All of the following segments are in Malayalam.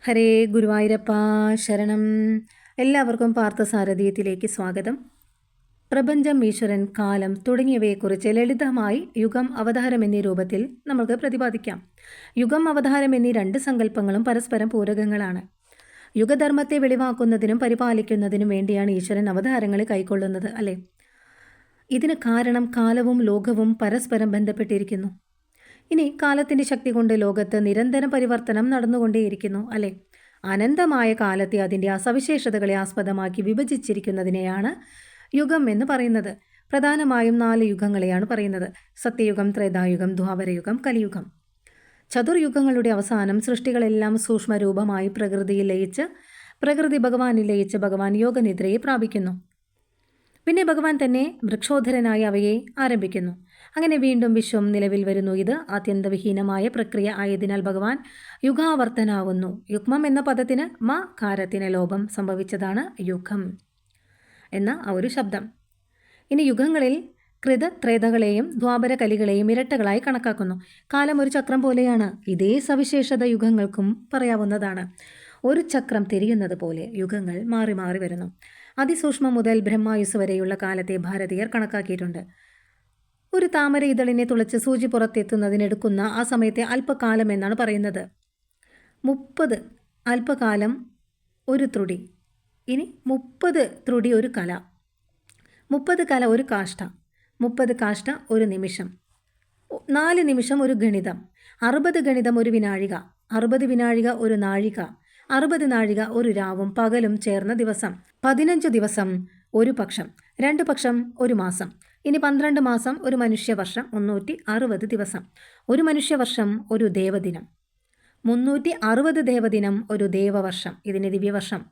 ഹരേ ഗുരുവായൂരപ്പ ശരണം. എല്ലാവർക്കും പാർത്ഥസാരഥിയത്തിലേക്ക് സ്വാഗതം. പ്രപഞ്ചം, ഈശ്വരൻ, കാലം തുടങ്ങിയവയെക്കുറിച്ച് ലളിതമായി യുഗം, അവതാരം എന്നീ രൂപത്തിൽ നമുക്ക് പ്രതിപാദിക്കാം. യുഗം, അവതാരം എന്നീ രണ്ട് സങ്കല്പങ്ങളും പരസ്പരം പൂരകങ്ങളാണ്. യുഗധർമ്മത്തെ വെളിവാക്കുന്നതിനും പരിപാലിക്കുന്നതിനും വേണ്ടിയാണ് ഈശ്വരൻ അവതാരങ്ങളെ കൈക്കൊള്ളുന്നത്, അല്ലേ? ഇതിന് കാരണം കാലവും ലോകവും പരസ്പരം ബന്ധപ്പെട്ടിരിക്കുന്നു. ഇനി കാലത്തിൻ്റെ ശക്തി കൊണ്ട് ലോകത്ത് നിരന്തരം പരിവർത്തനം നടന്നുകൊണ്ടേയിരിക്കുന്നു, അല്ലേ? അനന്തമായ കാലത്തെ അതിൻ്റെ ആ സവിശേഷതകളെ ആസ്പദമാക്കി വിഭജിച്ചിരിക്കുന്നതിനെയാണ് യുഗം എന്ന് പറയുന്നത്. പ്രധാനമായും 4 യുഗങ്ങളെയാണ് പറയുന്നത്: സത്യയുഗം, ത്രേതായുഗം, ദ്വാപരയുഗം, കലിയുഗം. ചതുർയുഗങ്ങളുടെ അവസാനം സൃഷ്ടികളെല്ലാം സൂക്ഷ്മരൂപമായി പ്രകൃതിയിൽ ലയിച്ച്, പ്രകൃതി ഭഗവാനിൽ ലയിച്ച് ഭഗവാൻ യോഗനിദ്രയെ പ്രാപിക്കുന്നു. പിന്നെ ഭഗവാൻ തന്നെ വൃക്ഷോധരനായി അവയെ ആരംഭിക്കുന്നു. അങ്ങനെ വീണ്ടും വിശ്വം നിലവിൽ വരുന്നു. ഇത് അത്യന്തവിഹീനമായ പ്രക്രിയ ആയതിനാൽ ഭഗവാൻ യുഗാവർത്തനാവുന്നു. യുഗ്മം എന്ന പദത്തിന് കാരത്തിന് ലോപം സംഭവിച്ചതാണ് യുഗം എന്ന ആ ഒരു ശബ്ദം. ഇനി യുഗങ്ങളിൽ ത്രേതകളെയും ദ്വാപര കലികളെയും ഇരട്ടകളായി കണക്കാക്കുന്നു. കാലം ഒരു ചക്രം പോലെയാണ്. ഇതേ സവിശേഷത യുഗങ്ങൾക്കും പറയാവുന്നതാണ്. ഒരു ചക്രം തിരിയുന്നത് പോലെ യുഗങ്ങൾ മാറി മാറി വരുന്നു. അതിസൂക്ഷ്മം മുതൽ ബ്രഹ്മായുസ് വരെയുള്ള കാലത്തെ ഭാരതീയർ കണക്കാക്കിയിട്ടുണ്ട്. ഒരു താമര ഇതളിനെ തുളച്ച് സൂചി പുറത്തെത്തുന്നതിനെടുക്കുന്ന ആ സമയത്തെ അല്പകാലം എന്നാണ് പറയുന്നത്. 30 അല്പകാലം ഒരു ത്രുടി. ഇനി 30 ത്രുടി ഒരു കല, 30 കല ഒരു കാഷ്ഠ, 30 കാഷ്ഠ ഒരു നിമിഷം, 4 നിമിഷം ഒരു ഗണിതം, 60 ഗണിതം ഒരു വിനാഴിക, 60 വിനാഴിക ഒരു നാഴിക, 60 നാഴിക ഒരു രാവും പകലും ചേർന്ന ദിവസം, 15 ദിവസം ഒരു പക്ഷം, 2 പക്ഷം ഒരു മാസം. ഇനി 12 മാസം ഒരു മനുഷ്യവർഷം, 360 ദിവസം. ഒരു മനുഷ്യവർഷം ഒരു ദേവദിനം, 360 ദേവദിനം ഒരു ദേവവർഷം. ഇതിനെ ദിവ്യവർഷം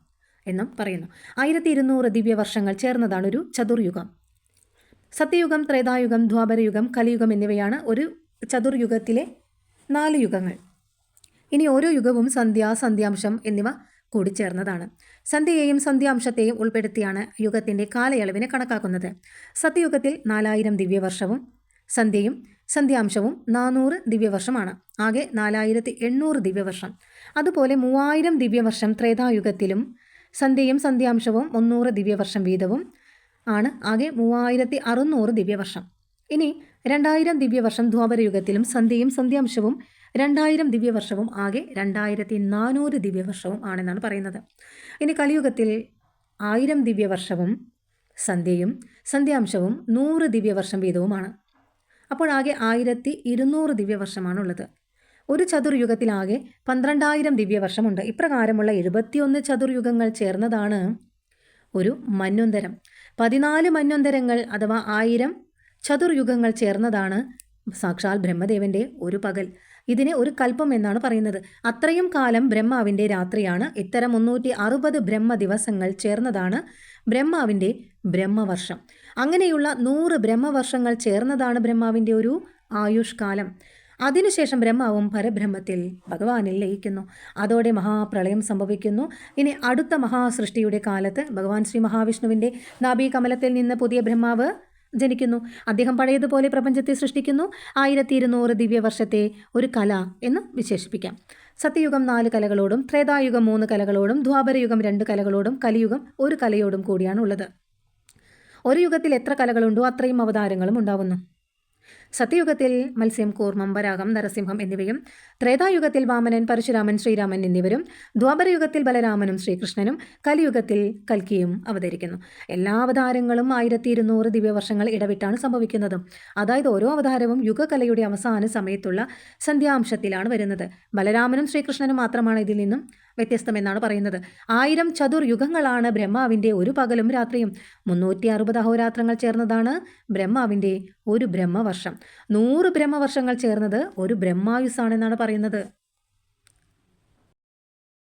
എന്നും പറയുന്നു. 1200 ദിവ്യവർഷങ്ങൾ ചേർന്നതാണ് ഒരു ചതുർയുഗം. സത്യയുഗം, ത്രേതായുഗം, ദ്വാപരയുഗം, കലിയുഗം എന്നിവയാണ് ഒരു ചതുർയുഗത്തിലെ 4 യുഗങ്ങൾ. ഇനി ഓരോ യുഗവും സന്ധ്യ, സന്ധ്യാംശം എന്നിവ കൂടിച്ചേർന്നതാണ്. സന്ധ്യയെയും സന്ധ്യാംശത്തെയും ഉൾപ്പെടുത്തിയാണ് യുഗത്തിൻ്റെ കാലയളവിനെ കണക്കാക്കുന്നത്. സത്യയുഗത്തിൽ 4000 ദിവ്യവർഷവും സന്ധ്യയും സന്ധ്യാംശവും 400 ദിവ്യവർഷമാണ്. ആകെ 4800 ദിവ്യവർഷം. അതുപോലെ 3000 ദിവ്യവർഷം ത്രേതായുഗത്തിലും സന്ധ്യയും സന്ധ്യാംശവും 300 ദിവ്യവർഷം വീതവും ആണ്. ആകെ 3600 ദിവ്യവർഷം. ഇനി 2000 ദിവ്യവർഷം ദ്വാപരയുഗത്തിലും സന്ധ്യയും സന്ധ്യാംശവും 2000 ദിവ്യവർഷവും ആകെ 2400 ദിവ്യവർഷവും ആണെന്നാണ് പറയുന്നത്. ഇനി കലിയുഗത്തിൽ 1000 ദിവ്യവർഷവും സന്ധ്യയും സന്ധ്യാംശവും 100 ദിവ്യവർഷം വീതവുമാണ്. അപ്പോൾ ആകെ 1200 ദിവ്യവർഷമാണുള്ളത്. ഒരു ചതുർയുഗത്തിൽ ആകെ 12000 ദിവ്യവർഷമുണ്ട്. ഇപ്രകാരമുള്ള 71 ചതുർയുഗങ്ങൾ ചേർന്നതാണ് ഒരു മന്വന്തരം. 14 മന്വന്തരങ്ങൾ അഥവാ 1000 ചതുർയുഗങ്ങൾ ചേർന്നതാണ് സാക്ഷാൽ ബ്രഹ്മദേവൻ്റെ ഒരു പകൽ. ഇതിനെ ഒരു കൽപ്പം എന്നാണ് പറയുന്നത്. അത്രയും കാലം ബ്രഹ്മാവിൻ്റെ രാത്രിയാണ്. ഇത്തരം 360 ബ്രഹ്മ ദിവസങ്ങൾ ചേർന്നതാണ് ബ്രഹ്മാവിൻ്റെ ബ്രഹ്മവർഷം. അങ്ങനെയുള്ള 100 ബ്രഹ്മവർഷങ്ങൾ ചേർന്നതാണ് ബ്രഹ്മാവിൻ്റെ ഒരു ആയുഷ്കാലം. അതിനുശേഷം ബ്രഹ്മാവും പരബ്രഹ്മത്തിൽ ഭഗവാനിൽ ലയിക്കുന്നു. അതോടെ മഹാപ്രളയം സംഭവിക്കുന്നു. ഇനി അടുത്ത മഹാസൃഷ്ടിയുടെ കാലത്ത് ഭഗവാൻ ശ്രീ മഹാവിഷ്ണുവിൻ്റെ നാഭീകമലത്തിൽ നിന്ന് പുതിയ ബ്രഹ്മാവ് ജനിക്കുന്നു. അദ്ദേഹം പഴയതുപോലെ പ്രപഞ്ചത്തെ സൃഷ്ടിക്കുന്നു. 1200 ദിവ്യവർഷത്തെ ഒരു കല എന്ന് വിശേഷിപ്പിക്കാം. സത്യയുഗം 4 കലകളോടും ത്രേതായുഗം 3 കലകളോടും ദ്വാപരയുഗം 2 കലകളോടും കലിയുഗം 1 കലയോടും കൂടിയാണ് ഉള്ളത്. ഒരു യുഗത്തിൽ എത്ര കലകളുണ്ടോ അത്രയും അവതാരങ്ങളും ഉണ്ടാവുന്നു. സത്യയുഗത്തിൽ മത്സ്യം, കൂർമ്മം, വരാഹം, നരസിംഹം എന്നിവയും, ത്രേതായുഗത്തിൽ വാമനൻ, പരശുരാമൻ, ശ്രീരാമൻ എന്നിവരും, ദ്വാപരയുഗത്തിൽ ബലരാമനും ശ്രീകൃഷ്ണനും, കലിയുഗത്തിൽ കൽക്കിയും അവതരിക്കുന്നു. എല്ലാ അവതാരങ്ങളും 1200 ദിവ്യവർഷങ്ങൾ ഇടവിട്ടാണ് സംഭവിക്കുന്നത്. അതായത് ഓരോ അവതാരവും യുഗകലയുടെ അവസാന സമയത്തുള്ള സന്ധ്യാംശത്തിലാണ് വരുന്നത്. ബലരാമനും ശ്രീകൃഷ്ണനും മാത്രമാണ് ഇതിൽ നിന്നും വ്യത്യസ്തമെന്നാണ് പറയുന്നത്. 1000 ചതുർയുഗങ്ങളാണ് ബ്രഹ്മാവിൻ്റെ ഒരു പകലും രാത്രിയും. 360 അഹോരാത്രങ്ങൾ ചേർന്നതാണ് ബ്രഹ്മാവിൻ്റെ ഒരു ബ്രഹ്മവർഷം. 100 ബ്രഹ്മവർഷങ്ങൾ ചേർന്നത് ഒരു ബ്രഹ്മായുസാണെന്നാണ് പറയുന്നത്.